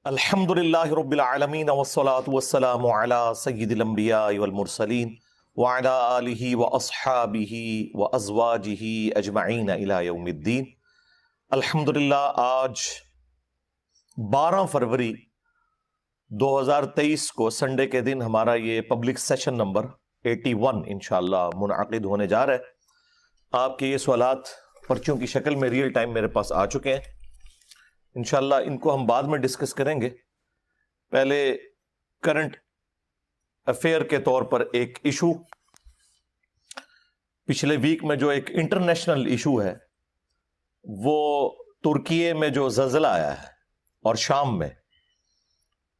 الحمد للہ رب العالمین والصلاة والسلام علی سید الانبیاء والمرسلین وعلی آلہ واصحابہ وازواجہ اجمعین الی یوم الدین۔ الحمدللہ آج 12 فروری 2023 کو سنڈے کے دن ہمارا یہ پبلک سیشن نمبر 81 انشاءاللہ منعقد ہونے جا رہا ہے۔ آپ کے یہ سوالات پرچیوں کی شکل میں ریئل ٹائم میرے پاس آ چکے ہیں، انشاءاللہ ان کو ہم بعد میں ڈسکس کریں گے۔ پہلے کرنٹ افیئر کے طور پر ایک ایشو، پچھلے ویک میں جو ایک انٹرنیشنل ایشو ہے وہ ترکیے میں جو زلزلہ آیا ہے اور شام میں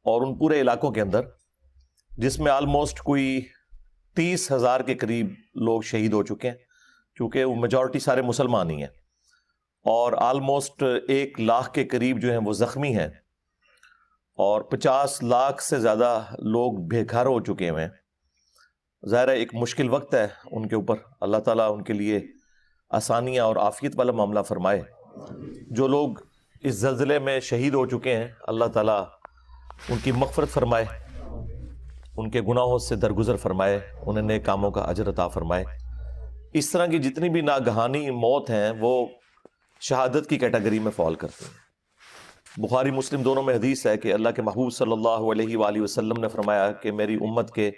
اور ان پورے علاقوں کے اندر، جس میں آلموسٹ کوئی 30,000 کے قریب لوگ شہید ہو چکے ہیں، چونکہ وہ میجورٹی سارے مسلمان ہی ہیں، اور آلموسٹ 1 لاکھ کے قریب جو ہیں وہ زخمی ہیں، اور 50 لاکھ سے زیادہ لوگ بے گھر ہو چکے ہیں۔ ظاہر ہے ایک مشکل وقت ہے ان کے اوپر، اللہ تعالیٰ ان کے لیے آسانیاں اور عافیت والا معاملہ فرمائے۔ جو لوگ اس زلزلے میں شہید ہو چکے ہیں اللہ تعالیٰ ان کی مغفرت فرمائے، ان کے گناہوں سے درگزر فرمائے، انہیں نیک کاموں کا اجر عطا فرمائے۔ اس طرح کی جتنی بھی ناگہانی موت ہیں وہ شہادت کی کیٹیگری میں فال کرتے ہیں۔ بخاری مسلم دونوں میں حدیث ہے کہ اللہ کے محبوب صلی اللہ علیہ وآلہ وسلم نے فرمایا کہ میری امت کے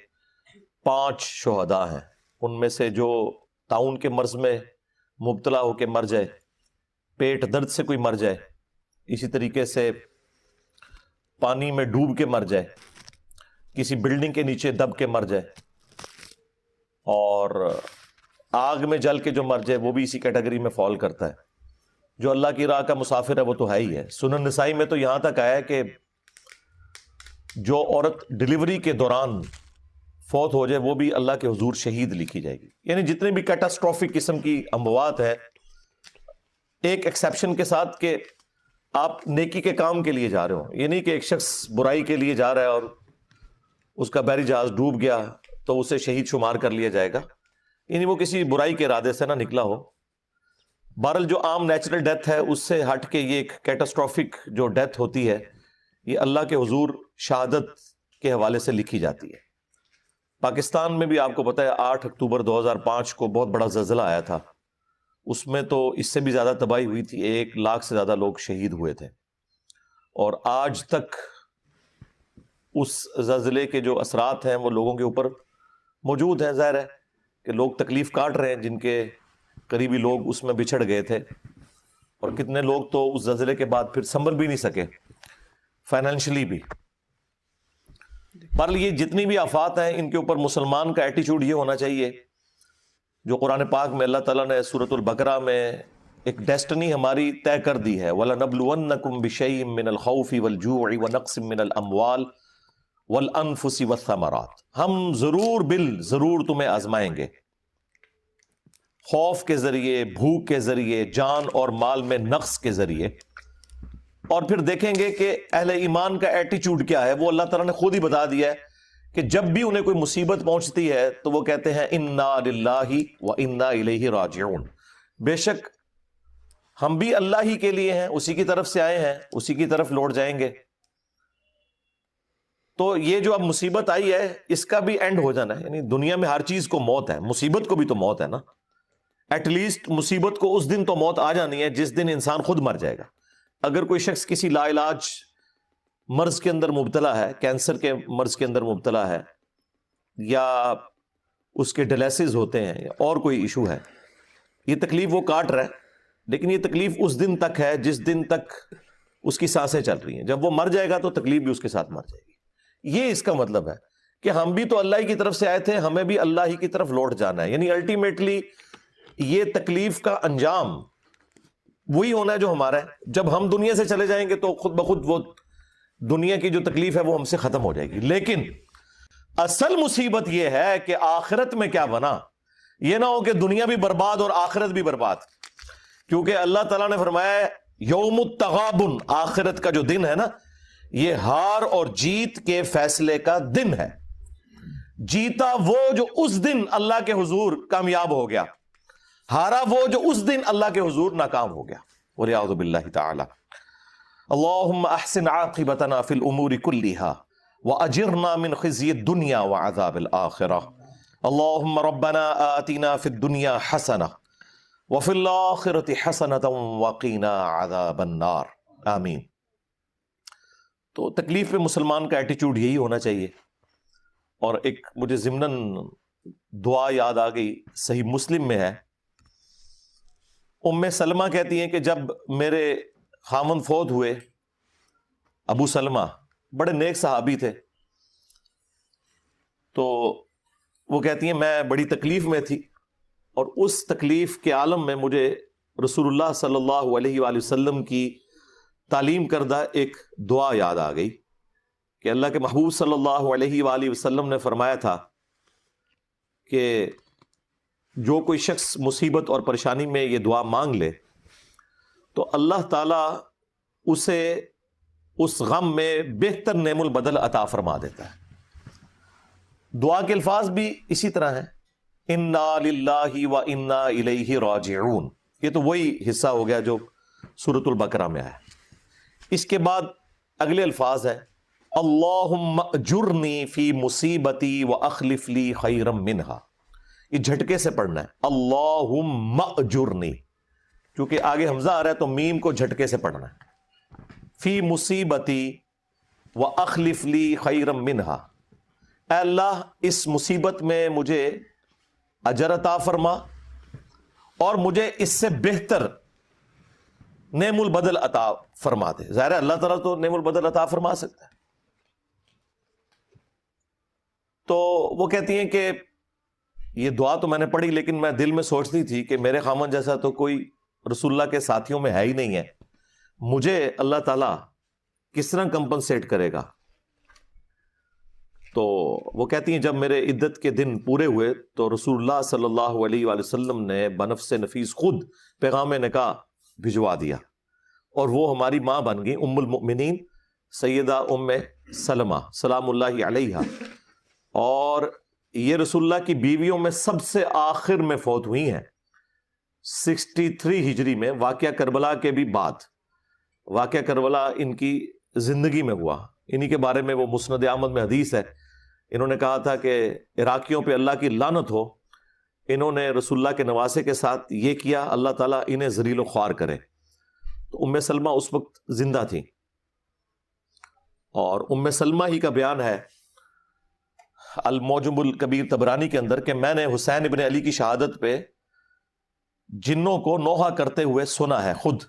5 شہداء ہیں، ان میں سے جو طاعون کے مرض میں مبتلا ہو کے مر جائے، پیٹ درد سے کوئی مر جائے، اسی طریقے سے پانی میں ڈوب کے مر جائے، کسی بلڈنگ کے نیچے دب کے مر جائے، اور آگ میں جل کے جو مر جائے وہ بھی اسی کیٹیگری میں فال کرتا ہے۔ جو اللہ کی راہ کا مسافر ہے وہ تو ہے ہی ہے۔ سنن نسائی میں تو یہاں تک آیا ہے کہ جو عورت ڈیلیوری کے دوران فوت ہو جائے وہ بھی اللہ کے حضور شہید لکھی جائے گی۔ یعنی جتنے بھی کیٹاسٹروفک قسم کی اموات ہے، ایک ایکسیپشن کے ساتھ کہ آپ نیکی کے کام کے لیے جا رہے ہو، یہ نہیں کہ ایک شخص برائی کے لیے جا رہا ہے اور اس کا بحری جہاز ڈوب گیا تو اسے شہید شمار کر لیا جائے گا، یعنی وہ کسی برائی کے ارادے سے نہ نکلا ہو۔ بہرحال جو عام نیچرل ڈیتھ ہے اس سے ہٹ کے یہ ایک کیٹاسٹروفک جو ڈیتھ ہوتی ہے یہ اللہ کے حضور شہادت کے حوالے سے لکھی جاتی ہے۔ پاکستان میں بھی آپ کو پتہ ہے 8 اکتوبر 2005 کو بہت بڑا زلزلہ آیا تھا، اس میں تو اس سے بھی زیادہ تباہی ہوئی تھی، 1 لاکھ سے زیادہ لوگ شہید ہوئے تھے، اور آج تک اس زلزلے کے جو اثرات ہیں وہ لوگوں کے اوپر موجود ہیں۔ ظاہر ہے کہ لوگ تکلیف کاٹ رہے ہیں، جن کے قریبی لوگ اس میں بچھڑ گئے تھے، اور کتنے لوگ تو اس زلزلے کے بعد پھر سنبھل بھی نہیں سکے فائنینشلی بھی۔ پر یہ جتنی بھی آفات ہیں ان کے اوپر مسلمان کا ایٹیچیوڈ یہ ہونا چاہیے جو قرآن پاک میں اللہ تعالیٰ نے سورۃ البقرہ میں ایک ڈیسٹنی ہماری طے کر دی ہے، وَلَنَبْلُوَنَّكُمْ بِشَيْءٍ مِّنَ الْخَوْفِ وَالْجُوعِ وَنَقْصٍ مِّنَ الْأَمْوَالِ وَالْأَنفُسِ وَالثَّمَرَاتِ، ہم ضرور تمہیں آزمائیں گے، خوف کے ذریعے، بھوک کے ذریعے، جان اور مال میں نقص کے ذریعے، اور پھر دیکھیں گے کہ اہل ایمان کا ایٹیچیوڈ کیا ہے۔ وہ اللہ تعالیٰ نے خود ہی بتا دیا ہے کہ جب بھی انہیں کوئی مصیبت پہنچتی ہے تو وہ کہتے ہیں انا للہ و انا الیہ راجعون، بے شک ہم بھی اللہ ہی کے لیے ہیں، اسی کی طرف سے آئے ہیں، اسی کی طرف لوٹ جائیں گے۔ تو یہ جو اب مصیبت آئی ہے اس کا بھی اینڈ ہو جانا ہے، یعنی دنیا میں ہر چیز کو موت ہے، مصیبت کو بھی تو موت ہے نا۔ ایٹ لیسٹ مصیبت کو اس دن تو موت آ جانی ہے جس دن انسان خود مر جائے گا۔ اگر کوئی شخص کسی لا علاج مرض کے اندر مبتلا ہے، کینسر کے مرض کے اندر مبتلا ہے، یا اس کے ڈیلیسز ہوتے ہیں یا اور کوئی ایشو ہے، یہ تکلیف وہ کاٹ رہا ہے، لیکن یہ تکلیف اس دن تک ہے جس دن تک اس کی سانسیں چل رہی ہیں۔ جب وہ مر جائے گا تو تکلیف بھی اس کے ساتھ مر جائے گی۔ یہ اس کا مطلب ہے کہ ہم بھی تو اللہ ہی کی طرف سے آئے تھے، ہمیں بھی اللہ ہی کی طرف لوٹ جانا ہے، یعنی الٹیمیٹلی یہ تکلیف کا انجام وہی ہونا ہے جو ہمارا ہے۔ جب ہم دنیا سے چلے جائیں گے تو خود بخود وہ دنیا کی جو تکلیف ہے وہ ہم سے ختم ہو جائے گی، لیکن اصل مصیبت یہ ہے کہ آخرت میں کیا بنا، یہ نہ ہو کہ دنیا بھی برباد اور آخرت بھی برباد، کیونکہ اللہ تعالیٰ نے فرمایا ہے یوم التغابن، آخرت کا جو دن ہے نا یہ ہار اور جیت کے فیصلے کا دن ہے۔ جیتا وہ جو اس دن اللہ کے حضور کامیاب ہو گیا، ہارا وہ جو اس دن اللہ کے حضور ناکام ہو گیا، وَلِعَوْذُ بِاللَّهِ تَعَالَى۔ اللہم احسن عاقبتنا فی الامور کلہا واجرنا من خزی الدنیا وعذاب الآخرہ اللہم ربنا آتنا فی الدنیا حسنہ وفی الآخرۃ حسنۃ وقینا عذاب النار، آمین۔ تو تکلیف میں مسلمان کا ایٹیچیوڈ یہی ہونا چاہیے۔ اور ایک مجھے ضمناً دعا یاد آ گئی، صحیح مسلم میں ہے، ام سلمہ کہتی ہیں کہ جب میرے خامن فوت ہوئے، ابو سلمہ بڑے نیک صحابی تھے، تو وہ کہتی ہیں میں بڑی تکلیف میں تھی، اور اس تکلیف کے عالم میں مجھے رسول اللہ صلی اللہ علیہ وآلہ وسلم کی تعلیم کردہ ایک دعا یاد آ گئی کہ اللہ کے محبوب صلی اللہ علیہ وآلہ وسلم نے فرمایا تھا کہ جو کوئی شخص مصیبت اور پریشانی میں یہ دعا مانگ لے تو اللہ تعالیٰ اسے اس غم میں بہتر نعم البدل عطا فرما دیتا ہے۔ دعا کے الفاظ بھی اسی طرح ہیں، انا للہ و انا الیہ راجعون، یہ تو وہی حصہ ہو گیا جو سورۃ البقرہ میں ہے۔ اس کے بعد اگلے الفاظ ہیں اللہم اجرنی فی مصیبتی واخلف لی خیرا منہا، یہ جھٹکے سے پڑھنا ہے، اللہم اجرنی، چونکہ آگے حمزہ آ رہا ہے تو میم کو جھٹکے سے پڑھنا ہے۔ فی مصیبتی واخلف لی خیرا منہا، اے اللہ اس مصیبت میں مجھے اجر عطا فرما اور مجھے اس سے بہتر نعم البدل عطا فرما دے۔ ظاہر ہے اللہ تعالیٰ تو نعم البدل عطا فرما سکتا ہے۔ تو وہ کہتی ہیں کہ یہ دعا تو میں نے پڑھی، لیکن میں دل میں سوچتی تھی کہ میرے خامن جیسا تو کوئی رسول اللہ کے ساتھیوں میں ہے ہی نہیں ہے، مجھے اللہ تعالیٰ کس طرح کمپنسیٹ کرے گا؟ تو وہ کہتی ہیں جب میرے عدت کے دن پورے ہوئے تو رسول اللہ صلی اللہ علیہ وآلہ وسلم نے بنفس نفیس خود پیغام نکاح بھجوا دیا، اور وہ ہماری ماں بن گئی، ام المؤمنین سیدہ ام سلمہ سلام اللہ علیہا، اور یہ رسول اللہ کی بیویوں میں سب سے آخر میں فوت ہوئی ہیں 63 ہجری میں، واقعہ کربلا کے بھی بعد۔ واقعہ کربلا ان کی زندگی میں ہوا، انہی کے بارے میں وہ مسند احمد میں حدیث ہے، انہوں نے کہا تھا کہ عراقیوں پہ اللہ کی لعنت ہو، انہوں نے رسول اللہ کے نواسے کے ساتھ یہ کیا، اللہ تعالیٰ انہیں ذلیل و خوار کرے۔ تو ام سلمہ اس وقت زندہ تھی، اور ام سلمہ ہی کا بیان ہے المعجم الکبیر طبرانی کے اندر کہ میں نے حسین ابن علی کی شہادت پہ جنوں کو نوحہ کرتے ہوئے سنا ہے خود۔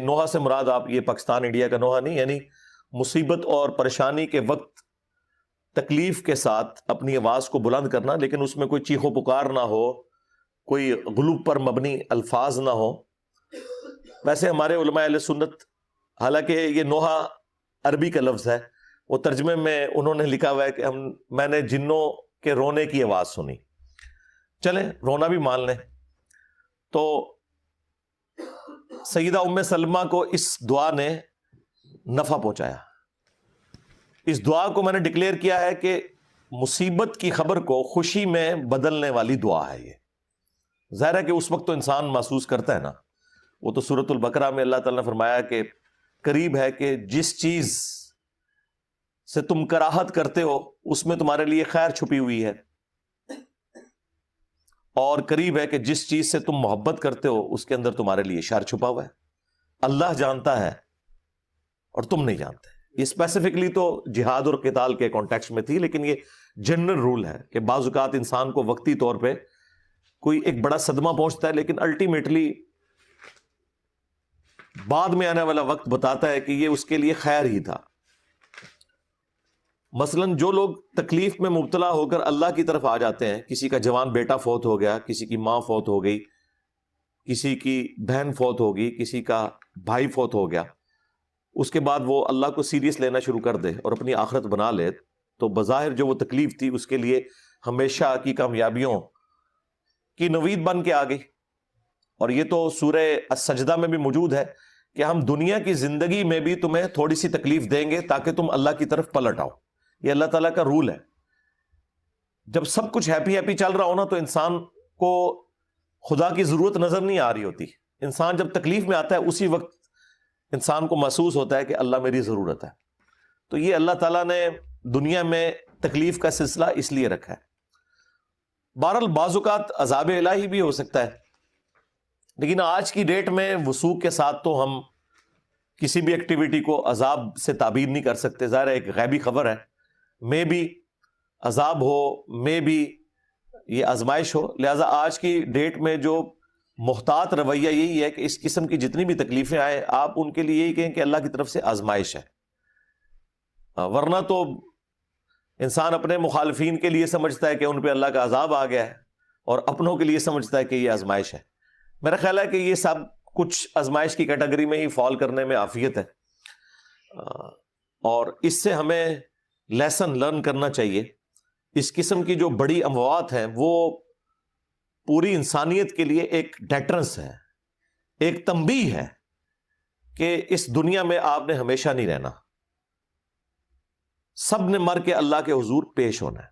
نوحہ سے مراد آپ یہ پاکستان انڈیا کا نوحہ نہیں، یعنی مصیبت اور پریشانی کے وقت تکلیف کے ساتھ اپنی آواز کو بلند کرنا، لیکن اس میں کوئی چیخ و پکار نہ ہو، کوئی غلوب پر مبنی الفاظ نہ ہو۔ ویسے ہمارے علماء اہل سنت، حالانکہ یہ نوحہ عربی کا لفظ ہے، وہ ترجمے میں انہوں نے لکھا ہوا ہے کہ میں نے جنوں کے رونے کی آواز سنی۔ چلیں رونا بھی مان لیں۔ تو سیدہ ام سلمہ کو اس دعا نے نفع پہنچایا۔ اس دعا کو میں نے ڈکلیئر کیا ہے کہ مصیبت کی خبر کو خوشی میں بدلنے والی دعا ہے یہ۔ ظاہر ہے کہ اس وقت تو انسان محسوس کرتا ہے نا، وہ تو سورۃ البقرہ میں اللہ تعالیٰ نے فرمایا کہ قریب ہے کہ جس چیز سے تم کراہت کرتے ہو اس میں تمہارے لیے خیر چھپی ہوئی ہے، اور قریب ہے کہ جس چیز سے تم محبت کرتے ہو اس کے اندر تمہارے لیے شر چھپا ہوا ہے۔ اللہ جانتا ہے اور تم نہیں جانتے۔ یہ اسپیسیفکلی تو جہاد اور قتال کے کانٹیکسٹ میں تھی، لیکن یہ جنرل رول ہے کہ بعض اوقات انسان کو وقتی طور پہ کوئی ایک بڑا صدمہ پہنچتا ہے، لیکن الٹیمیٹلی بعد میں آنے والا وقت بتاتا ہے کہ یہ اس کے لیے خیر ہی تھا۔ مثلاً جو لوگ تکلیف میں مبتلا ہو کر اللہ کی طرف آ جاتے ہیں، کسی کا جوان بیٹا فوت ہو گیا، کسی کی ماں فوت ہو گئی، کسی کی بہن فوت ہو گئی، کسی کا بھائی فوت ہو گیا، اس کے بعد وہ اللہ کو سیریس لینا شروع کر دے اور اپنی آخرت بنا لے، تو بظاہر جو وہ تکلیف تھی اس کے لیے ہمیشہ کی کامیابیوں کی نوید بن کے آ گئی۔ اور یہ تو سورہ السجدہ میں بھی موجود ہے کہ ہم دنیا کی زندگی میں بھی تمہیں تھوڑی سی تکلیف دیں گے تاکہ تم اللہ کی طرف پلٹ آؤ۔ یہ اللہ تعالیٰ کا رول ہے۔ جب سب کچھ ہیپی ہیپی چل رہا ہو نا تو انسان کو خدا کی ضرورت نظر نہیں آ رہی ہوتی۔ انسان جب تکلیف میں آتا ہے اسی وقت انسان کو محسوس ہوتا ہے کہ اللہ میری ضرورت ہے. تو یہ اللہ تعالیٰ نے دنیا میں تکلیف کا سلسلہ اس لیے رکھا ہے. بہرحال بعض اوقات عذاب الہی بھی ہو سکتا ہے، لیکن آج کی ڈیٹ میں وثوق کے ساتھ تو ہم کسی بھی ایکٹیویٹی کو عذاب سے تعبیر نہیں کر سکتے. ظاہر ہے ایک غیبی خبر ہے، میں بھی عذاب ہو، میں بھی یہ آزمائش ہو. لہذا آج کی ڈیٹ میں جو محتاط رویہ یہی ہے کہ اس قسم کی جتنی بھی تکلیفیں آئیں آپ ان کے لیے یہی کہیں کہ اللہ کی طرف سے آزمائش ہے. ورنہ تو انسان اپنے مخالفین کے لیے سمجھتا ہے کہ ان پہ اللہ کا عذاب آ گیا ہے، اور اپنوں کے لیے سمجھتا ہے کہ یہ آزمائش ہے. میرا خیال ہے کہ یہ سب کچھ آزمائش کی کیٹیگری میں ہی فال کرنے میں عافیت ہے، اور اس سے ہمیں لیسن لرن کرنا چاہیے. اس قسم کی جو بڑی اموات ہیں وہ پوری انسانیت کے لیے ایک ڈیٹرنس ہے، ایک تنبیہ ہے کہ اس دنیا میں آپ نے ہمیشہ نہیں رہنا، سب نے مر کے اللہ کے حضور پیش ہونا ہے.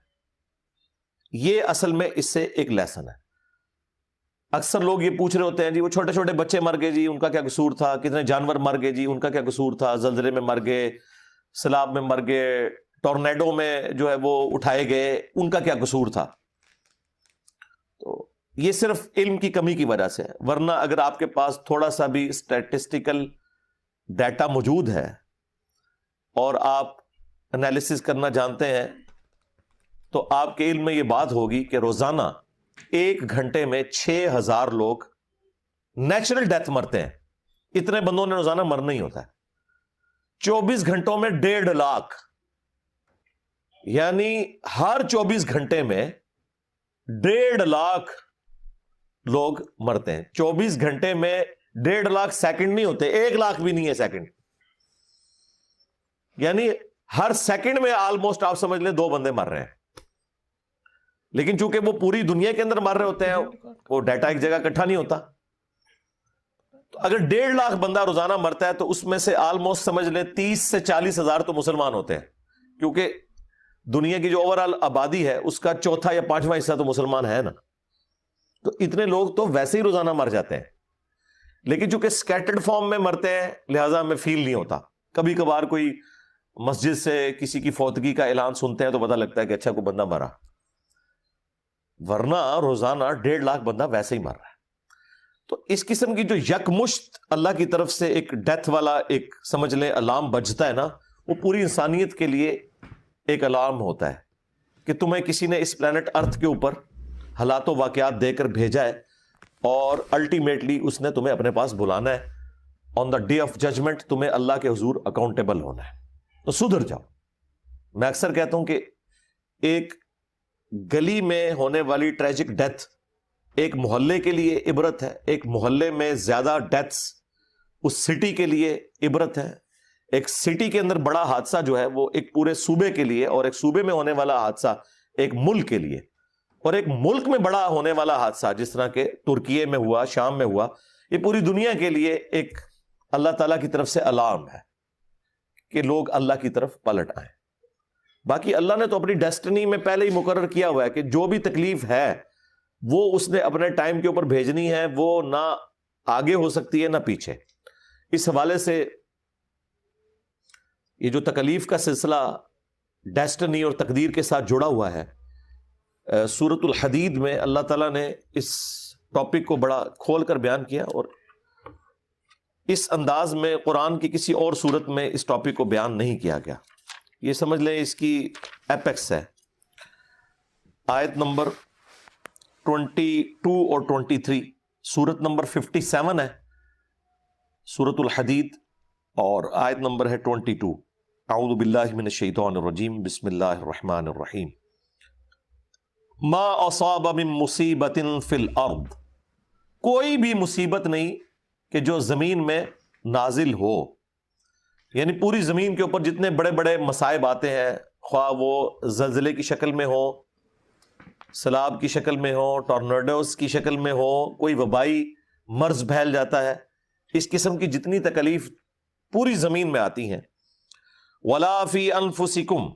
یہ اصل میں اس سے ایک لیسن ہے. اکثر لوگ یہ پوچھ رہے ہوتے ہیں جی وہ چھوٹے چھوٹے بچے مر گئے جی ان کا کیا قصور تھا، کتنے جانور مر گئے جی ان کا کیا قصور تھا، زلزلے میں مر گئے، سیلاب میں مر گئے، ٹورنیڈو میں جو ہے وہ اٹھائے گئے، ان کا کیا قصور تھا. تو یہ صرف علم کی کمی کی وجہ سے ہے، ورنہ اگر آپ کے پاس تھوڑا سا بھی اسٹیٹسٹیکل ڈیٹا موجود ہے اور آپ انالیسس کرنا جانتے ہیں تو آپ کے علم میں یہ بات ہوگی کہ روزانہ 1 گھنٹے میں 6000 لوگ نیچرل ڈیتھ مرتے ہیں. اتنے بندوں نے روزانہ مرنا ہی ہوتا ہے. 24 گھنٹوں میں 1.5 لاکھ، یعنی ہر 24 گھنٹے میں 1.5 لاکھ لوگ مرتے ہیں. 24 گھنٹے میں 1.5 لاکھ سیکنڈ نہیں ہوتے، 1 لاکھ بھی نہیں ہے سیکنڈ. یعنی ہر سیکنڈ میں آلموسٹ آپ سمجھ لیں 2 بندے مر رہے ہیں. لیکن چونکہ وہ پوری دنیا کے اندر مر رہے ہوتے ہیں، وہ ڈیٹا ایک جگہ اکٹھا نہیں ہوتا. تو اگر 1.5 لاکھ بندہ روزانہ مرتا ہے تو اس میں سے آلموسٹ سمجھ لیں 30 سے 40 ہزار تو مسلمان ہوتے ہیں، کیونکہ دنیا کی جو اوور آل آبادی ہے اس کا 4 یا 5واں حصہ تو مسلمان ہے نا. تو اتنے لوگ تو ویسے ہی روزانہ مر جاتے ہیں، لیکن چونکہ سکیٹرڈ فارم میں مرتے ہیں لہٰذا ہمیں فیل نہیں ہوتا. کبھی کبھار کوئی مسجد سے کسی کی فوتگی کا اعلان سنتے ہیں تو پتہ لگتا ہے کہ اچھا کوئی بندہ مرا، ورنہ روزانہ 1.5 لاکھ بندہ ویسے ہی مر رہا ہے. تو اس قسم کی جو یکمشت اللہ کی طرف سے ایک ڈیتھ والا ایک سمجھ لیں الارم بجتا ہے نا، وہ پوری انسانیت کے لیے ایک الارم ہوتا ہے کہ تمہیں کسی نے اس پلانٹ ارتھ کے اوپر حالات و واقعات دے کر بھیجا ہے، اور الٹیمیٹلی اس نے تمہیں اپنے پاس بلانا ہے. آن دا ڈے آف ججمنٹ تمہیں اللہ کے حضور اکاؤنٹیبل ہونا ہے. تو سدھر جاؤ. میں اکثر کہتا ہوں کہ ایک گلی میں ہونے والی ٹریجک ڈیتھ ایک محلے کے لیے عبرت ہے، ایک محلے میں زیادہ ڈیتھس اس سٹی کے لیے عبرت ہے. ایک سٹی کے اندر بڑا حادثہ جو ہے وہ ایک پورے صوبے کے لیے، اور ایک صوبے میں ہونے والا حادثہ ایک ملک کے لیے، اور ایک ملک میں بڑا ہونے والا حادثہ جس طرح کہ ترکیے میں ہوا، شام میں ہوا، یہ پوری دنیا کے لیے ایک اللہ تعالیٰ کی طرف سے الارم ہے کہ لوگ اللہ کی طرف پلٹ آئیں. باقی اللہ نے تو اپنی ڈیسٹنی میں پہلے ہی مقرر کیا ہوا ہے کہ جو بھی تکلیف ہے وہ اس نے اپنے ٹائم کے اوپر بھیجنی ہے، وہ نہ آگے ہو سکتی ہے نہ پیچھے. اس حوالے سے یہ جو تکلیف کا سلسلہ ڈیسٹنی اور تقدیر کے ساتھ جڑا ہوا ہے، سورۃ الحدید میں اللہ تعالیٰ نے اس ٹاپک کو بڑا کھول کر بیان کیا، اور اس انداز میں قرآن کی کسی اور سورت میں اس ٹاپک کو بیان نہیں کیا گیا. یہ سمجھ لیں اس کی ایپیکس ہے. آیت نمبر 22 اور 23، سورت نمبر 57 ہے سورۃ الحدید، اور آیت نمبر ہے 22. اعوذ باللہ من الشیطان الرجیم، بسم اللہ الرحمن الرحیم. ما اصاب من مصیبت فی الارض، کوئی بھی مصیبت نہیں کہ جو زمین میں نازل ہو. یعنی پوری زمین کے اوپر جتنے بڑے بڑے مصائب آتے ہیں، خواہ وہ زلزلے کی شکل میں ہو، سیلاب کی شکل میں ہو، ٹورنیڈوز کی شکل میں ہو، کوئی وبائی مرض پھیل جاتا ہے، اس قسم کی جتنی تکلیف پوری زمین میں آتی ہیں. ولا فی انفسکم،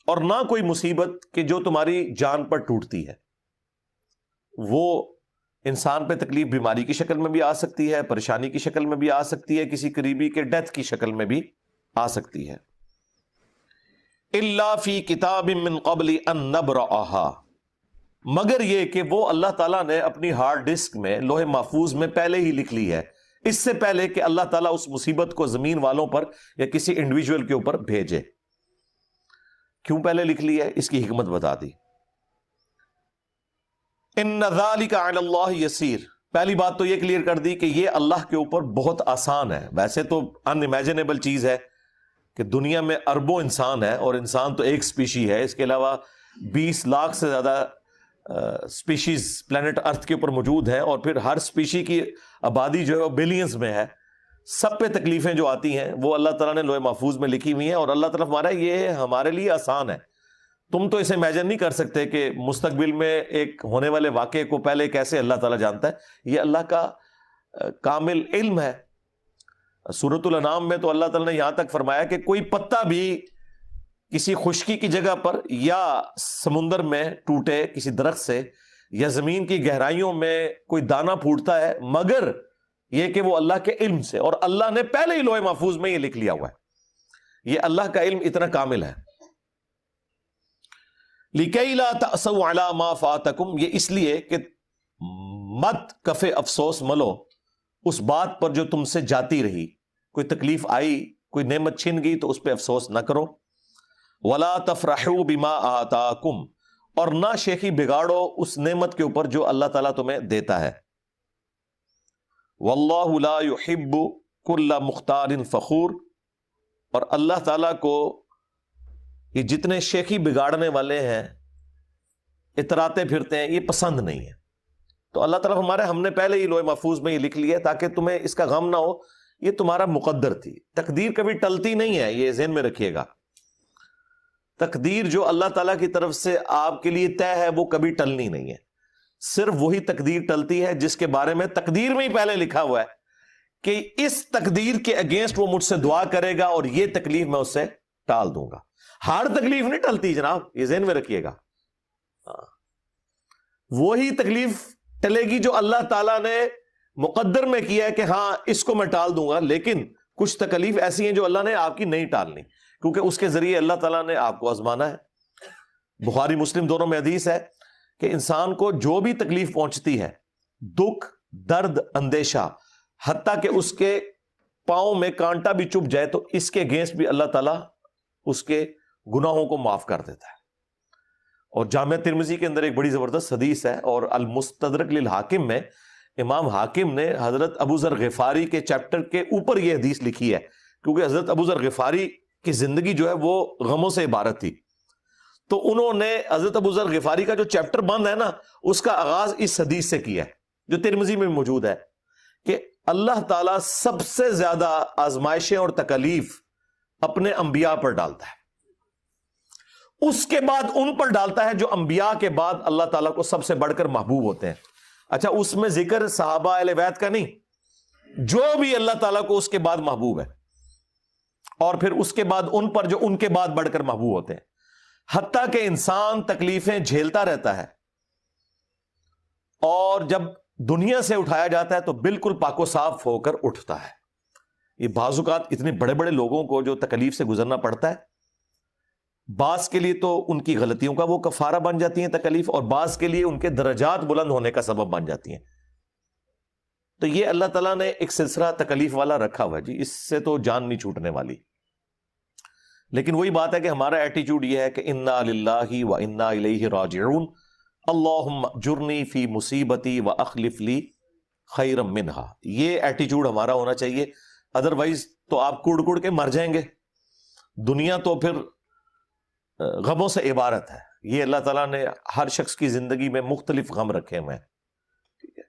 اور نہ کوئی مصیبت کہ جو تمہاری جان پر ٹوٹتی ہے. وہ انسان پہ تکلیف بیماری کی شکل میں بھی آ سکتی ہے، پریشانی کی شکل میں بھی آ سکتی ہے، کسی قریبی کے ڈیتھ کی شکل میں بھی آ سکتی ہے۔ الا فی کتاب من قبل ان نبرأها، مگر یہ کہ وہ اللہ تعالیٰ نے اپنی ہارڈ ڈسک میں، لوح محفوظ میں پہلے ہی لکھ لی ہے، اس سے پہلے کہ اللہ تعالیٰ اس مصیبت کو زمین والوں پر یا کسی انڈیویجول کے اوپر بھیجے۔ کیوں پہلے لکھ لی ہے؟ اس کی حکمت بتا دی۔ ان ذالک علی اللہ یسیر، پہلی بات تو یہ کلیئر کر دی کہ یہ اللہ کے اوپر بہت آسان ہے۔ ویسے تو ان امیجنیبل چیز ہے کہ دنیا میں اربوں انسان ہے، اور انسان تو ایک سپیشی ہے، اس کے علاوہ 20 لاکھ سے زیادہ سپیشیز پلانٹ ارتھ کے اوپر موجود ہیں، اور پھر ہر سپیشی کی آبادی جو ہے وہ بلینز میں ہے۔ سب پہ تکلیفیں جو آتی ہیں وہ اللہ تعالیٰ نے لوح محفوظ میں لکھی ہوئی ہیں، اور اللہ تعالیٰ ہمارا یہ ہمارے لیے آسان ہے۔ تم تو اسے امیجن نہیں کر سکتے کہ مستقبل میں ایک ہونے والے واقعے کو پہلے کیسے اللہ تعالیٰ جانتا ہے، یہ اللہ کا کامل علم ہے۔ سورۃ الانعام میں تو اللہ تعالیٰ نے یہاں تک فرمایا کہ کوئی پتا بھی کسی خشکی کی جگہ پر یا سمندر میں ٹوٹے کسی درخت سے، یا زمین کی گہرائیوں میں کوئی دانہ پھوٹتا ہے، مگر یہ کہ وہ اللہ کے علم سے، اور اللہ نے پہلے ہی لوح محفوظ میں یہ لکھ لیا ہوا ہے۔ یہ اللہ کا علم اتنا کامل ہے۔ لِكَيْ لَا تَأْسَوْا عَلَى مَا فَاتَكُمْ، یہ اس لیے کہ مت کف افسوس ملو اس بات پر جو تم سے جاتی رہی، کوئی تکلیف آئی، کوئی نعمت چھن گئی تو اس پہ افسوس نہ کرو۔ وَلَا تَفْرَحُوا بِمَا آتَاكُمْ، اور نہ شیخی بگاڑو اس نعمت کے اوپر جو اللہ تعالیٰ تمہیں دیتا ہے۔ وَاللَّهُ لَا يُحِبُّ كُلَّ مُخْتَالٍ فَخُورٍ، اور اللہ تعالیٰ کو یہ جتنے شیخی بگاڑنے والے ہیں، اتراتے پھرتے ہیں، یہ پسند نہیں ہے۔ تو اللہ تعالیٰ ہمارے ہم نے پہلے ہی لوح محفوظ میں یہ لکھ لیا ہے تاکہ تمہیں اس کا غم نہ ہو، یہ تمہارا مقدر تھی۔ تقدیر کبھی ٹلتی نہیں ہے، یہ ذہن میں رکھیے گا۔ تقدیر جو اللہ تعالیٰ کی طرف سے آپ کے لیے طے ہے وہ کبھی ٹلنی نہیں ہے۔ صرف وہی تقدیر ٹلتی ہے جس کے بارے میں تقدیر میں ہی پہلے لکھا ہوا ہے کہ اس تقدیر کے اگینسٹ وہ مجھ سے دعا کرے گا اور یہ تکلیف میں اس سے ٹال دوں گا۔ ہر تکلیف نہیں ٹلتی جناب، یہ ذہن میں رکھیے گا۔ وہی تکلیف ٹلے گی جو اللہ تعالیٰ نے مقدر میں کیا ہے کہ ہاں اس کو میں ٹال دوں گا، لیکن کچھ تکلیف ایسی ہیں جو اللہ نے آپ کی نہیں ٹالنی، کیونکہ اس کے ذریعے اللہ تعالیٰ نے آپ کو آزمانا ہے۔ بخاری مسلم دونوں میں حدیث ہے کہ انسان کو جو بھی تکلیف پہنچتی ہے، دکھ، درد، اندیشہ، حتیٰ کہ اس کے پاؤں میں کانٹا بھی چبھ جائے تو اس کے اگینسٹ بھی اللہ تعالیٰ اس کے گناہوں کو معاف کر دیتا ہے۔ اور جامعہ ترمذی کے اندر ایک بڑی زبردست حدیث ہے، اور المستدرک للحاکم میں امام حاکم نے حضرت ابو ذر غفاری کے چیپٹر کے اوپر یہ حدیث لکھی ہے، کیونکہ حضرت ابو ذر غفاری کی زندگی جو ہے وہ غموں سے عبارت تھی۔ تو انہوں نے حضرت ابو ذر غفاری کا جو چیپٹر بند ہے نا، اس کا آغاز اس حدیث سے کیا ہے جو ترمذی میں موجود ہے، کہ اللہ تعالیٰ سب سے زیادہ آزمائشیں اور تکلیف اپنے انبیاء پر ڈالتا ہے، اس کے بعد ان پر ڈالتا ہے جو انبیاء کے بعد اللہ تعالیٰ کو سب سے بڑھ کر محبوب ہوتے ہیں۔ اچھا، اس میں ذکر صحابہ اہل بیت کا نہیں، جو بھی اللہ تعالیٰ کو اس کے بعد محبوب ہے، اور پھر اس کے بعد ان پر جو ان کے بعد بڑھ کر محبوب ہوتے ہیں، حتیٰ کہ انسان تکلیفیں جھیلتا رہتا ہے، اور جب دنیا سے اٹھایا جاتا ہے تو بالکل پاک و صاف ہو کر اٹھتا ہے۔ یہ بعض اوقات اتنے بڑے بڑے لوگوں کو جو تکلیف سے گزرنا پڑتا ہے، بعض کے لیے تو ان کی غلطیوں کا وہ کفارہ بن جاتی ہیں تکلیف، اور بعض کے لیے ان کے درجات بلند ہونے کا سبب بن جاتی ہیں۔ تو یہ اللہ تعالیٰ نے ایک سلسلہ تکلیف والا رکھا ہوا ہے جی، اس سے تو جان نہیں چھوٹنے والی۔ لیکن وہی بات ہے کہ ہمارا ایٹیچیوڈ یہ ہے کہ انا للہ و انا الیہ راجعون، اللہم اجرنی فی مصیبتی و اخلف لی خیرا منہا، یہ ایٹیچیوڈ ہمارا ہونا چاہیے۔ ادروائز تو آپ کڑ کڑ کے مر جائیں گے۔ دنیا تو پھر غموں سے عبارت ہے۔ یہ اللہ تعالیٰ نے ہر شخص کی زندگی میں مختلف غم رکھے ہوئے ہیں، ٹھیک ہے،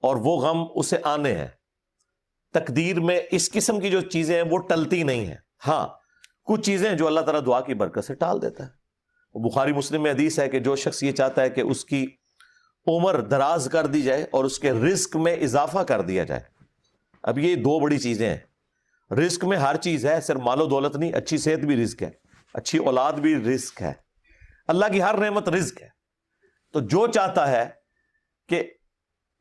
اور وہ غم اسے آنے ہیں۔ تقدیر میں اس قسم کی جو چیزیں ہیں وہ ٹلتی نہیں ہیں۔ ہاں، کچھ چیزیں جو اللہ تعالیٰ دعا کی برکت سے ٹال دیتا ہے۔ بخاری مسلم میں حدیث ہے کہ جو شخص یہ چاہتا ہے کہ اس کی عمر دراز کر دی جائے اور اس کے رزق میں اضافہ کر دیا جائے، اب یہ دو بڑی چیزیں ہیں۔ رزق میں ہر چیز ہے، صرف مال و دولت نہیں، اچھی صحت بھی رزق ہے، اچھی اولاد بھی رزق ہے، اللہ کی ہر نعمت رزق ہے۔ تو جو چاہتا ہے کہ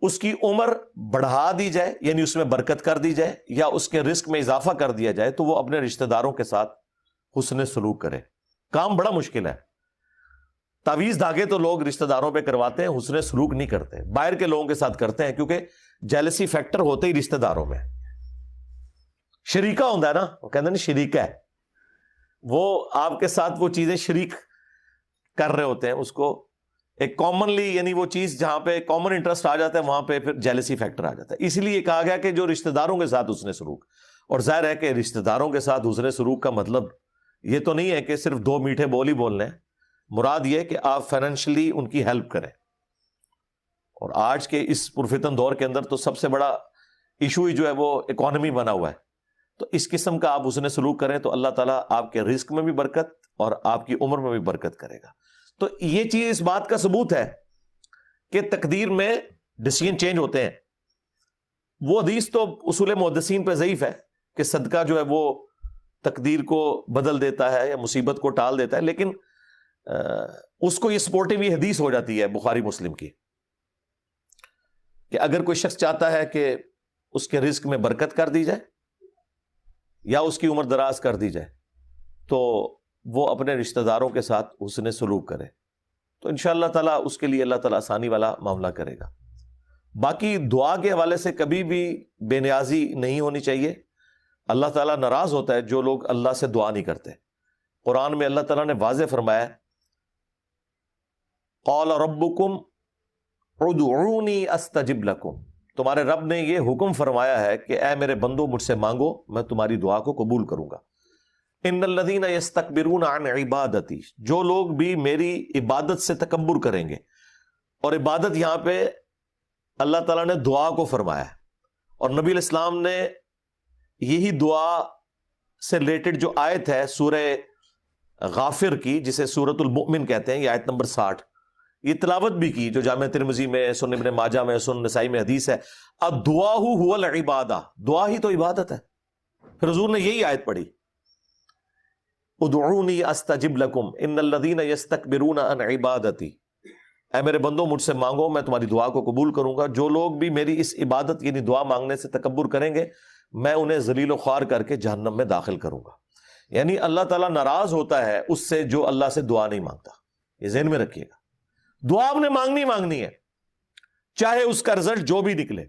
اس کی عمر بڑھا دی جائے، یعنی اس میں برکت کر دی جائے، یا اس کے رزق میں اضافہ کر دیا جائے، تو وہ اپنے رشتہ داروں کے ساتھ حسن سلوک کرے۔ کام بڑا مشکل ہے، تعویذ دھاگے تو لوگ رشتہ داروں پہ کرواتے ہیں، حسن سلوک نہیں کرتے، باہر کے لوگوں کے ساتھ کرتے ہیں، کیونکہ جیلسی فیکٹر ہوتے ہی رشتہ داروں میں۔ شریکہ ہوتا ہے نا، وہ کہتے ہیں نا شریکہ ہے، وہ آپ کے ساتھ وہ چیزیں شریک کر رہے ہوتے ہیں، اس کو ایک کامنلی، یعنی وہ چیز جہاں پہ کامن انٹرسٹ آ جاتا ہے وہاں پہ پھر جیلسی فیکٹر آ جاتا ہے۔ اسی لیے کہا گیا کہ جو رشتہ داروں کے ساتھ حسن سلوک، اور ظاہر ہے کہ رشتہ داروں کے ساتھ حسن سلوک کا مطلب یہ تو نہیں ہے کہ صرف دو میٹھے بول ہی بولنے ہیں، مراد یہ کہ آپ فائنینشلی ان کی ہیلپ کریں۔ اور آج کے اس پرفتن دور کے اندر تو سب سے بڑا ایشو ہی جو ہے وہ اکانومی بنا ہوا ہے، تو اس قسم کا آپ حسن سلوک کریں تو اللہ تعالیٰ آپ کے رزق میں بھی برکت اور آپ کی عمر میں بھی برکت کرے گا۔ تو یہ چیز اس بات کا ثبوت ہے کہ تقدیر میں ڈیسیژن چینج ہوتے ہیں۔ وہ حدیث تو اصول محدثین پہ ضعیف ہے کہ صدقہ جو ہے وہ تقدیر کو بدل دیتا ہے یا مصیبت کو ٹال دیتا ہے، لیکن اس کو یہ سپورٹیو یہ حدیث ہو جاتی ہے بخاری مسلم کی، کہ اگر کوئی شخص چاہتا ہے کہ اس کے رزق میں برکت کر دی جائے یا اس کی عمر دراز کر دی جائے تو وہ اپنے رشتہ داروں کے ساتھ حسن سلوک کرے، تو انشاءاللہ تعالیٰ اس کے لیے اللہ تعالیٰ آسانی والا معاملہ کرے گا۔ باقی دعا کے حوالے سے کبھی بھی بے نیازی نہیں ہونی چاہیے۔ اللہ تعالیٰ ناراض ہوتا ہے جو لوگ اللہ سے دعا نہیں کرتے۔ قرآن میں اللہ تعالیٰ نے واضح فرمایا، قال ربکم ادعونی استجب لکم، تمہارے رب نے یہ حکم فرمایا ہے کہ اے میرے بندو مجھ سے مانگو، میں تمہاری دعا کو قبول کروں گا۔ ان الذین یستکبرون عن عبادتی، جو لوگ بھی میری عبادت سے تکبر کریں گے، اور عبادت یہاں پہ اللہ تعالیٰ نے دعا کو فرمایا ہے، اور نبی علیہ السلام نے یہی دعا سے ریلیٹڈ جو آیت ہے سورہ غافر کی، جسے سورۃ المؤمن کہتے ہیں، یہ آیت نمبر 60، یہ تلاوت بھی کی، جو جامع ترمذی میں، سنن ابن ماجہ میں، سنن نسائی میں حدیث ہے، الدعاء هو العبادہ، دعا ہی تو عبادت ہے۔ پھر حضور نے یہی آیت پڑھی، ادعونی استجب لکم ان الذین یستکبرون عن عبادتی، اے میرے بندو مجھ سے مانگو میں تمہاری دعا کو قبول کروں گا۔ جو لوگ بھی میری اس عبادت یعنی دعا مانگنے سے تکبر کریں گے، میں انہیں ذلیل و خوار کر کے جہنم میں داخل کروں گا۔ یعنی اللہ تعالیٰ ناراض ہوتا ہے اس سے جو اللہ سے دعا نہیں مانگتا، یہ ذہن میں رکھیے گا۔ دعا آپ نے مانگنی ہے، چاہے اس کا رزلٹ جو بھی نکلے،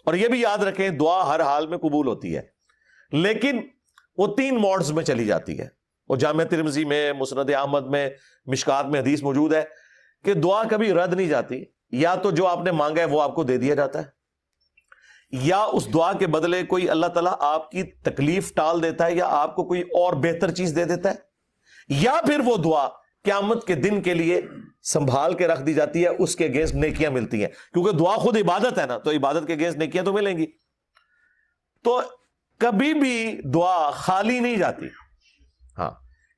اور یہ بھی یاد رکھیں دعا ہر حال میں قبول ہوتی ہے، لیکن وہ 3 موڈز میں چلی جاتی ہے۔ وہ جامع ترمذی میں، مسند احمد میں، مشکات میں حدیث موجود ہے کہ دعا کبھی رد نہیں جاتی، یا تو جو آپ نے مانگا ہے وہ آپ کو دے دیا جاتا ہے، یا اس دعا کے بدلے کوئی اللہ تعالیٰ آپ کی تکلیف ٹال دیتا ہے، یا آپ کو کوئی اور بہتر چیز دے دیتا ہے، یا پھر وہ دعا قیامت کے دن کے لیے سنبھال کے رکھ دی جاتی ہے، اس کے اگینسٹ نیکیاں ملتی ہیں، کیونکہ دعا خود عبادت ہے نا، تو عبادت کے اگینسٹ نیکیاں تو ملیں گی۔ تو کبھی بھی دعا خالی نہیں جاتی، ہاں،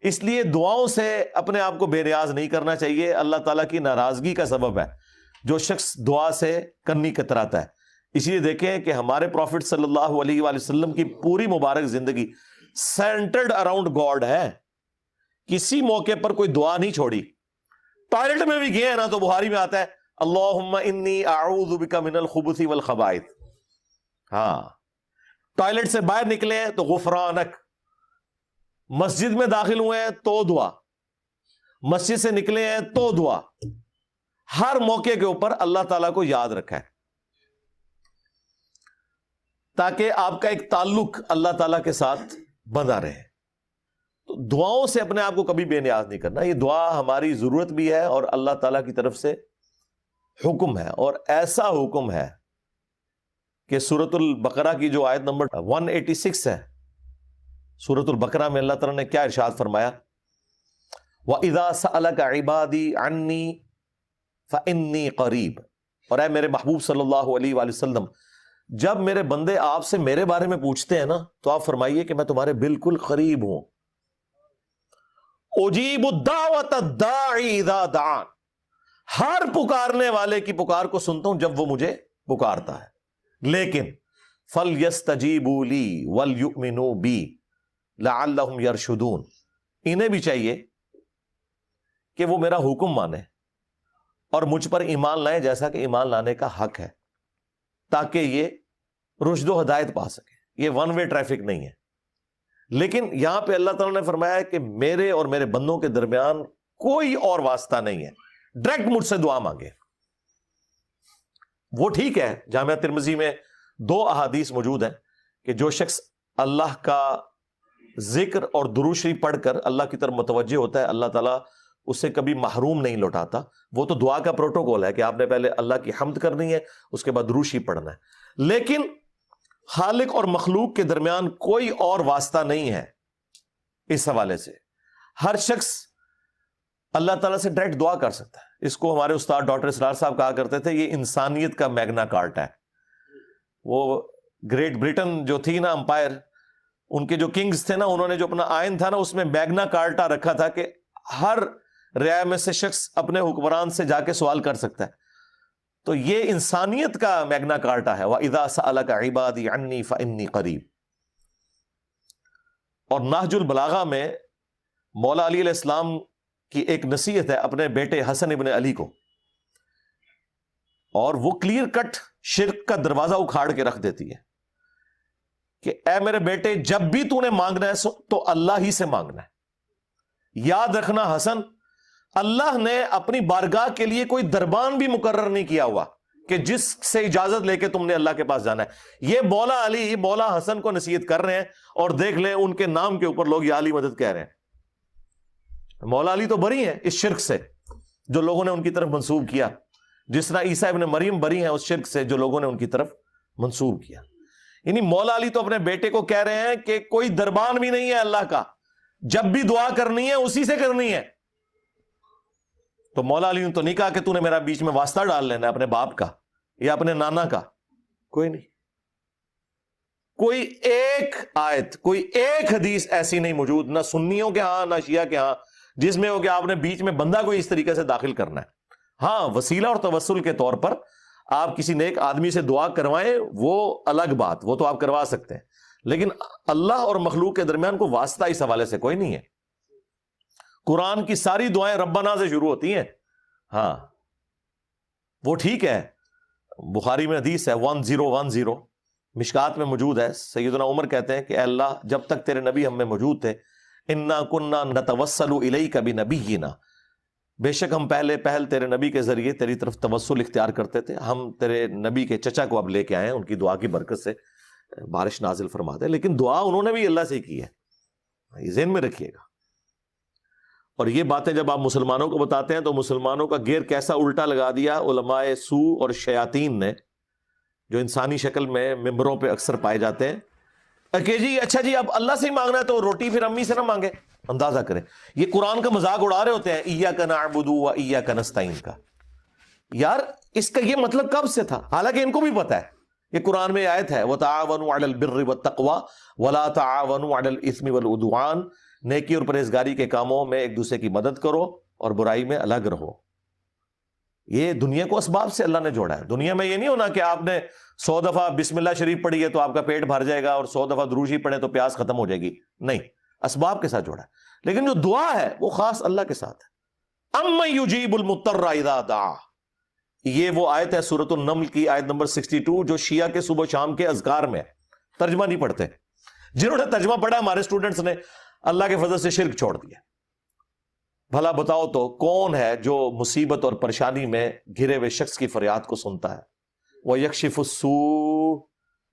اس لیے دعاؤں سے اپنے آپ کو بے نیاز نہیں کرنا چاہیے، اللہ تعالیٰ کی ناراضگی کا سبب ہے جو شخص دعا سے کنی کتراتا ہے۔ اس لیے دیکھیں کہ ہمارے پروفٹ صلی اللہ علیہ وآلہ وسلم کی پوری مبارک زندگی سینٹرڈ اراؤنڈ گاڈ ہے، کسی موقع پر کوئی دعا نہیں چھوڑی۔ ٹوائلٹ میں بھی گئے ہیں نا تو بخاری میں آتا ہے اللہم انی اعوذ بک من الخبث والخبائث، ہاں، ٹوائلٹ سے باہر نکلے ہیں تو غفرانک، مسجد میں داخل ہوئے ہیں تو دعا، مسجد سے نکلے ہیں تو دعا، ہر موقع کے اوپر اللہ تعالیٰ کو یاد رکھا ہے، تاکہ آپ کا ایک تعلق اللہ تعالیٰ کے ساتھ بنا رہے۔ تو دعاؤں سے اپنے آپ کو کبھی بے نیاز نہیں کرنا، یہ دعا ہماری ضرورت بھی ہے اور اللہ تعالیٰ کی طرف سے حکم ہے، اور ایسا حکم ہے کہ سورۃ البقرہ کی جو آیت نمبر 186 ہے، سورۃ البقرہ میں اللہ تعالیٰ نے کیا ارشاد فرمایا، وَإِذَا سَأَلَكَ عِبَادِي عَنِّي فَإِنِّي قَرِيبٌ، اور اے میرے محبوب صلی اللہ علیہ وآلہ وسلم، جب میرے بندے آپ سے میرے بارے میں پوچھتے ہیں نا تو آپ فرمائیے کہ میں تمہارے بالکل قریب ہوں۔ اجیب الدعوۃ الداعی اذا دعان، ہر پکارنے والے کی پکار کو سنتا ہوں جب وہ مجھے پکارتا ہے، لیکن فَلْيَسْتَجِيبُوا لِي وَلْيُؤْمِنُوا بِي لَعَلَّهُمْ يَرْشُدُونَ، انہیں بھی چاہیے کہ وہ میرا حکم مانے اور مجھ پر ایمان لائیں جیسا کہ ایمان لانے کا حق ہے۔ تاکہ یہ رشد و ہدایت پا سکے. یہ ون وے ٹریفک نہیں ہے. لیکن یہاں پہ اللہ تعالیٰ نے فرمایا کہ میرے اور میرے بندوں کے درمیان کوئی اور واسطہ نہیں ہے, ڈائریکٹ مجھ سے دعا مانگے. وہ ٹھیک ہے, جامعہ ترمذی میں 2 احادیث موجود ہیں کہ جو شخص اللہ کا ذکر اور درود شریف پڑھ کر اللہ کی طرف متوجہ ہوتا ہے, اللہ تعالیٰ اسے کبھی محروم نہیں لوٹاتا. وہ تو دعا کا پروٹوکول ہے کہ آپ نے پہلے اللہ کی حمد کرنی ہے, اس کے بعد درود شریف پڑھنا ہے. لیکن خالق اور مخلوق کے درمیان کوئی اور واسطہ نہیں ہے. اس حوالے سے ہر شخص اللہ تعالیٰ سے ڈائریکٹ دعا کر سکتا ہے. اس کو ہمارے استاد ڈاکٹر اسرار صاحب کہا کرتے تھے یہ انسانیت کا میگنا کارٹا ہے. وہ گریٹ برٹن جو تھی نا امپائر, ان کے جو کنگز تھے نا, انہوں نے جو اپنا آئین تھا نا اس میں میگنا کارٹا رکھا تھا کہ ہر رعایا میں سے شخص اپنے حکمران سے جا کے سوال کر سکتا ہے. تو یہ انسانیت کا میگنا کارٹا ہے. وَإِذَا سَأَلَكَ عِبَادِي عَنِّي فَإِنِّي قَرِيبٌ. اور نہج البلاغہ میں مولا علی علیہ السلام کی ایک نصیحت ہے اپنے بیٹے حسن ابن علی کو, اور وہ کلیئر کٹ شرک کا دروازہ اکھاڑ کے رکھ دیتی ہے کہ اے میرے بیٹے, جب بھی تو نے مانگنا ہے تو اللہ ہی سے مانگنا ہے. یاد رکھنا حسن, اللہ نے اپنی بارگاہ کے لیے کوئی دربان بھی مقرر نہیں کیا ہوا کہ جس سے اجازت لے کے تم نے اللہ کے پاس جانا ہے. یہ مولا علی مولا حسن کو نصیحت کر رہے ہیں, اور دیکھ لیں ان کے نام کے اوپر لوگ یا علی مدد کہہ رہے ہیں. مولا علی تو بری ہیں اس شرک سے جو لوگوں نے ان کی طرف منسوب کیا, جس طرح عیسیٰ ابن مریم بری ہیں اس شرک سے جو لوگوں نے ان کی طرف منسوب کیا. یعنی مولا علی تو اپنے بیٹے کو کہہ رہے ہیں کہ کوئی دربان بھی نہیں ہے اللہ کا, جب بھی دعا کرنی ہے اسی سے کرنی ہے. تو مولا علی نے تو نہیں کہا کہ تو نے میرا بیچ میں واسطہ ڈال لینا ہے اپنے باپ کا یا اپنے نانا کا. کوئی نہیں. کوئی ایک آیت, کوئی ایک حدیث ایسی نہیں موجود, نہ سنیوں کے ہاں نہ شیعہ کے ہاں, جس میں ہو کہ آپ نے بیچ میں بندہ کوئی اس طریقے سے داخل کرنا ہے. ہاں, وسیلہ اور توسل کے طور پر آپ کسی نیک آدمی سے دعا کروائیں وہ الگ بات, وہ تو آپ کروا سکتے ہیں, لیکن اللہ اور مخلوق کے درمیان کوئی واسطہ اس حوالے سے کوئی نہیں ہے. قرآن کی ساری دعائیں ربنا سے شروع ہوتی ہیں. ہاں وہ ٹھیک ہے, بخاری میں حدیث ہے 1010, مشکات میں موجود ہے. سیدنا عمر کہتے ہیں کہ اے اللہ, جب تک تیرے نبی ہم میں موجود تھے, انا کننا نتوسل الیک بنبینا, بے شک ہم پہل تیرے نبی کے ذریعے تیری طرف توسل اختیار کرتے تھے. ہم تیرے نبی کے چچا کو اب لے کے آئے ہیں, ان کی دعا کی برکت سے بارش نازل فرما دے. لیکن دعا انہوں نے بھی اللہ سے کی ہے, یہ ذہن میں رکھیے گا. اور یہ باتیں جب آپ مسلمانوں کو بتاتے ہیں تو مسلمانوں کا گیر کیسا الٹا لگا دیا علماء سو اور شیاطین نے, جو انسانی شکل میں ممبروں پہ اکثر پائے جاتے ہیں کہ جی اچھا جی اب اللہ سے ہی مانگنا ہے تو روٹی پھر امی سے نہ مانگے. اندازہ کریں, یہ قرآن کا مذاق اڑا رہے ہوتے ہیں ایاک نعبد و ایاک نستعین کا. یار اس کا یہ مطلب کب سے تھا, حالانکہ ان کو بھی پتا ہے. یہ قرآن میں آیت ہے وتعاونوا علی البر والتقوی ولا تعاونوا علی الاثم والعدوان, نیکی اور پرہیزگاری کے کاموں میں ایک دوسرے کی مدد کرو اور برائی میں الگ رہو. یہ دنیا کو اسباب سے اللہ نے جوڑا ہے. دنیا میں یہ نہیں ہونا کہ آپ نے 100 دفعہ بسم اللہ شریف پڑھی ہے تو آپ کا پیٹ بھر جائے گا اور 100 دفعہ درود شریف پڑھیں تو پیاس ختم ہو جائے گی. نہیں, اسباب کے ساتھ جوڑا ہے. لیکن جو دعا ہے وہ خاص اللہ کے ساتھ ہے. امن یجیب المضطر اذا دعا, یہ وہ آیت ہے سورۃ النمل کی آیت نمبر 62 جو شیعہ کے صبح شام کے اذکار میں ہے. ترجمہ نہیں پڑھتے. جنہوں نے ترجمہ پڑھا ہمارے اسٹوڈنٹس نے اللہ کے فضل سے شرک چھوڑ دیا. بھلا بتاؤ تو کون ہے جو مصیبت اور پریشانی میں گھرے ہوئے شخص کی فریاد کو سنتا ہے, وہ یکشف السوء,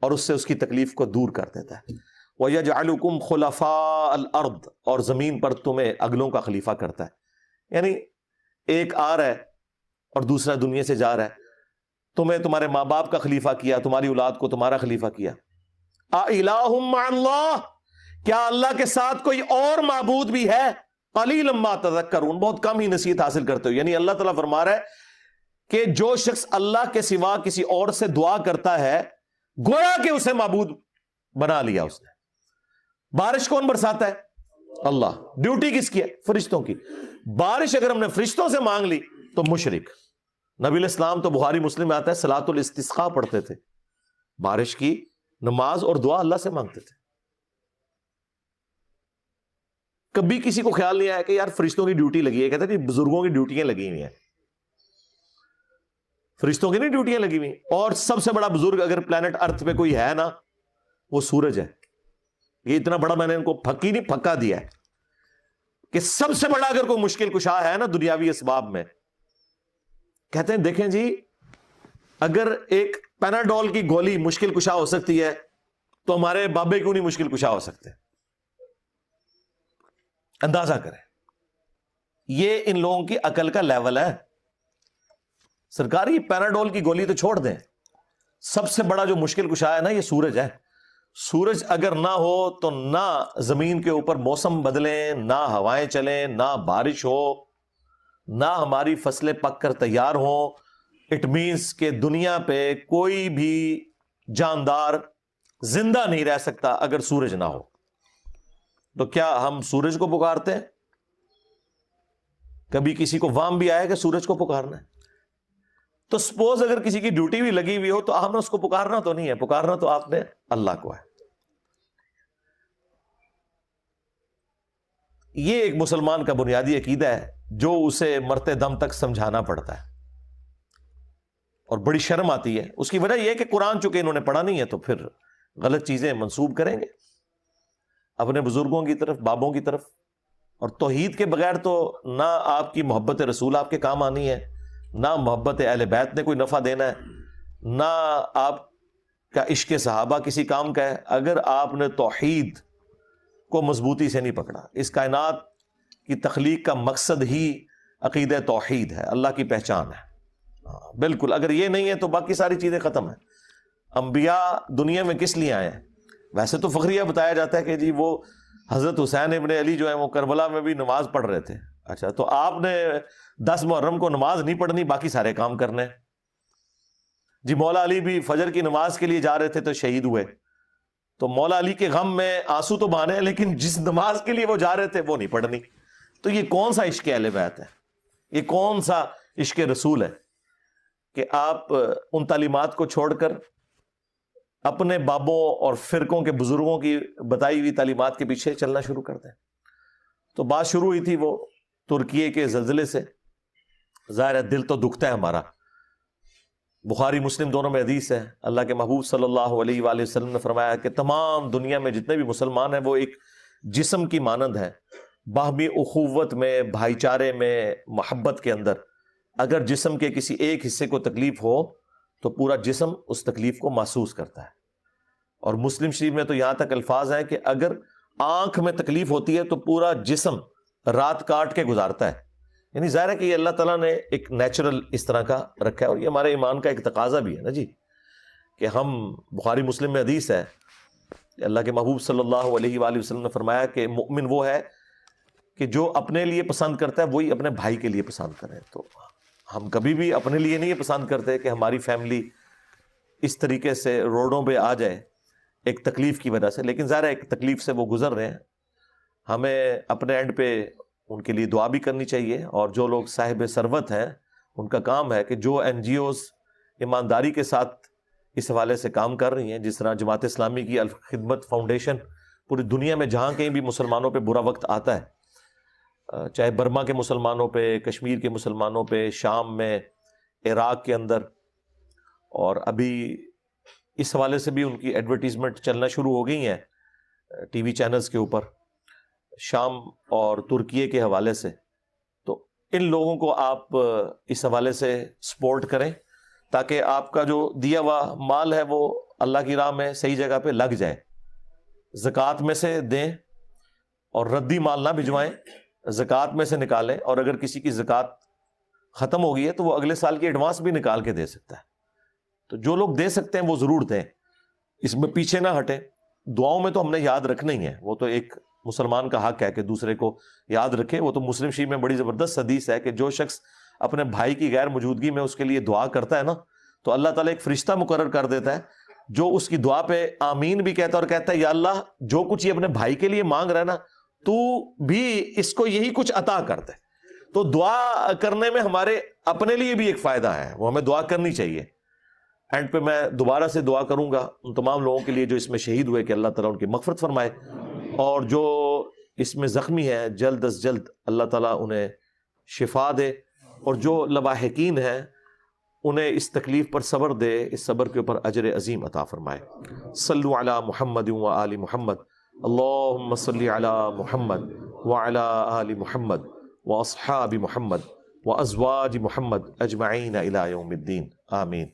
اور اس سے اس کی تکلیف کو دور کر دیتا ہے. وَيَجْعَلُكُمْ خُلَفَاءَ الْأَرْضِ, اور زمین پر تمہیں اگلوں کا خلیفہ کرتا ہے. یعنی ایک آ رہا ہے اور دوسرا دنیا سے جا رہا ہے, تمہیں تمہارے ماں باپ کا خلیفہ کیا, تمہاری اولاد کو تمہارا خلیفہ کیا. أَإِلَٰهٌ مَّعَ اللَّهِ, کیا اللہ کے ساتھ کوئی اور معبود بھی ہے؟ قَلِيلًا مَّا تَذَكَّرُونَ, بہت کم ہی نصیحت حاصل کرتے ہو. یعنی اللہ تعالیٰ فرما رہا ہے کہ جو شخص اللہ کے سوا کسی اور سے دعا کرتا ہے گویا کہ اسے معبود بنا لیا اس نے. بارش کون برساتا ہے؟ اللہ. ڈیوٹی کس کی ہے؟ فرشتوں کی. بارش اگر ہم نے فرشتوں سے مانگ لی تو مشرک. نبی علیہ السلام تو بخاری مسلم میں آتا ہے صلاۃ الاستسقاء پڑھتے تھے, بارش کی نماز اور دعا اللہ سے مانگتے تھے. کبھی کسی کو خیال نہیں آیا کہ یار فرشتوں کی ڈیوٹی لگی ہے, کہتے ہیں بزرگوں کی ڈیوٹیاں لگی ہوئی ہیں. فرشتوں کی نہیں ڈیوٹیاں لگی ہوئی. اور سب سے بڑا بزرگ اگر پلانٹ ارتھ پہ کوئی ہے نا وہ سورج ہے. یہ اتنا بڑا میں نے ان کو پھکی نہیں پھکا دیا ہے کہ سب سے بڑا اگر کوئی مشکل کشا ہے نا دنیاوی اسباب میں, کہتے ہیں دیکھیں جی اگر ایک پیناڈول کی گولی مشکل کشا ہو سکتی ہے تو ہمارے بابے کیوں نہیں مشکل کشا ہو سکتے؟ اندازہ کریں, یہ ان لوگوں کی عقل کا لیول ہے. سرکاری پیناڈول کی گولی تو چھوڑ دیں, سب سے بڑا جو مشکل کشا ہے نا یہ سورج ہے. سورج اگر نہ ہو تو نہ زمین کے اوپر موسم بدلیں, نہ ہوائیں چلیں, نہ بارش ہو, نہ ہماری فصلیں پک کر تیار ہوں. اٹ مینس کہ دنیا پہ کوئی بھی جاندار زندہ نہیں رہ سکتا اگر سورج نہ ہو. تو کیا ہم سورج کو پکارتے ہیں؟ کبھی کسی کو وام بھی آئے کہ سورج کو پکارنا ہے؟ تو سپوز اگر کسی کی ڈیوٹی بھی لگی ہوئی ہو تو آپ نے اس کو پکارنا تو نہیں ہے, پکارنا تو آپ نے اللہ کو ہے. یہ ایک مسلمان کا بنیادی عقیدہ ہے جو اسے مرتے دم تک سمجھانا پڑتا ہے, اور بڑی شرم آتی ہے. اس کی وجہ یہ ہے کہ قرآن چونکہ انہوں نے پڑھا نہیں ہے تو پھر غلط چیزیں منسوب کریں گے اپنے بزرگوں کی طرف, بابوں کی طرف. اور توحید کے بغیر تو نہ آپ کی محبت رسول آپ کے کام آنی ہے, نہ محبت اہل بیت نے کوئی نفع دینا ہے, نہ آپ کا عشق صحابہ کسی کام کا ہے اگر آپ نے توحید کو مضبوطی سے نہیں پکڑا. اس کائنات کی تخلیق کا مقصد ہی عقیدہ توحید ہے, اللہ کی پہچان ہے. بالکل, اگر یہ نہیں ہے تو باقی ساری چیزیں ختم ہیں. انبیاء دنیا میں کس لیے آئے ہیں؟ ویسے تو فخریہ بتایا جاتا ہے کہ جی وہ حضرت حسین ابن علی جو ہیں وہ کربلا میں بھی نماز پڑھ رہے تھے. اچھا, تو آپ نے 10 محرم کو نماز نہیں پڑھنی, باقی سارے کام کرنے. جی مولا علی بھی فجر کی نماز کے لیے جا رہے تھے تو شہید ہوئے, تو مولا علی کے غم میں آنسو تو بہانے, لیکن جس نماز کے لیے وہ جا رہے تھے وہ نہیں پڑھنی. تو یہ کون سا عشق اہل بیت ہے؟ یہ کون سا عشق رسول ہے کہ آپ ان تعلیمات کو چھوڑ کر اپنے بابوں اور فرقوں کے بزرگوں کی بتائی ہوئی تعلیمات کے پیچھے چلنا شروع کر دیں؟ تو بات شروع ہوئی تھی وہ ترکیے کے زلزلے سے. ظاہر ہے دل تو دکھتا ہے ہمارا. بخاری مسلم دونوں میں حدیث ہے, اللہ کے محبوب صلی اللہ علیہ وآلہ وسلم نے فرمایا کہ تمام دنیا میں جتنے بھی مسلمان ہیں وہ ایک جسم کی مانند ہے, باہمی اخوت میں, بھائی چارے میں, محبت کے اندر. اگر جسم کے کسی ایک حصے کو تکلیف ہو تو پورا جسم اس تکلیف کو محسوس کرتا ہے. اور مسلم شریف میں تو یہاں تک الفاظ ہیں کہ اگر آنکھ میں تکلیف ہوتی ہے تو پورا جسم رات کاٹ کے گزارتا ہے. یعنی ظاہر ہے کہ یہ اللہ تعالیٰ نے ایک نیچرل اس طرح کا رکھا ہے, اور یہ ہمارے ایمان کا ایک تقاضا بھی ہے نا جی, کہ ہم بخاری مسلم میں حدیث ہے اللہ کے محبوب صلی اللہ علیہ وآلہ وسلم نے فرمایا کہ مؤمن وہ ہے کہ جو اپنے لیے پسند کرتا ہے وہی اپنے بھائی کے لیے پسند کرے. تو ہم کبھی بھی اپنے لیے نہیں پسند کرتے کہ ہماری فیملی اس طریقے سے روڈوں پہ آ جائے ایک تکلیف کی وجہ سے, لیکن ظاہر ہے ایک تکلیف سے وہ گزر رہے ہیں. ہمیں اپنے اینڈ پہ ان کے لیے دعا بھی کرنی چاہیے, اور جو لوگ صاحب ثروت ہیں ان کا کام ہے کہ جو این جی اوز ایمانداری کے ساتھ اس حوالے سے کام کر رہی ہیں, جس طرح جماعت اسلامی کی الخدمت فاؤنڈیشن پوری دنیا میں جہاں کہیں بھی مسلمانوں پہ برا وقت آتا ہے, چاہے برما کے مسلمانوں پہ, کشمیر کے مسلمانوں پہ, شام میں, عراق کے اندر, اور ابھی اس حوالے سے بھی ان کی ایڈورٹیزمنٹ چلنا شروع ہو گئی ہیں ٹی وی چینلز کے اوپر, شام اور ترکیے کے حوالے سے. تو ان لوگوں کو آپ اس حوالے سے سپورٹ کریں تاکہ آپ کا جو دیا ہوا مال ہے وہ اللہ کی راہ میں صحیح جگہ پہ لگ جائے. زکوٰۃ میں سے دیں اور ردی مال نہ بھجوائیں, زکوٰۃ میں سے نکالیں, اور اگر کسی کی زکوٰۃ ختم ہو گئی ہے تو وہ اگلے سال کی ایڈوانس بھی نکال کے دے سکتا ہے. تو جو لوگ دے سکتے ہیں وہ ضرور دیں, اس میں پیچھے نہ ہٹیں. دعاؤں میں تو ہم نے یاد رکھنا ہی ہے, وہ تو ایک مسلمان کا حق ہے کہ دوسرے کو یاد رکھے. وہ تو مسلم شریف میں بڑی زبردست حدیث ہے کہ جو شخص اپنے بھائی کی غیر موجودگی میں اس کے لیے دعا کرتا ہے نا, تو اللہ تعالیٰ ایک فرشتہ مقرر کر دیتا ہے جو اس کی دعا پہ آمین بھی کہتا ہے اور کہتا ہے یا اللہ جو کچھ یہ اپنے بھائی کے لیے مانگ رہا ہے نا تو بھی اس کو یہی کچھ عطا کر دے. تو دعا کرنے میں ہمارے اپنے لیے بھی ایک فائدہ ہے, وہ ہمیں دعا کرنی چاہیے. اینڈ پہ میں دوبارہ سے دعا کروں گا ان تمام لوگوں کے لیے جو اس میں شہید ہوئے کہ اللہ تعالیٰ ان کی مغفرت فرمائے, اور جو اس میں زخمی ہیں جلد از جلد اللہ تعالیٰ انہیں شفا دے, اور جو لواحقین ہیں انہیں اس تکلیف پر صبر دے، اس صبر کے اوپر اجر عظیم عطا فرمائے۔ صلو علی محمد و آل محمد، اللہم صلی علی محمد وعلی آل محمد واصحاب محمد وازواج محمد اجمعین الی یوم الدین، آمین۔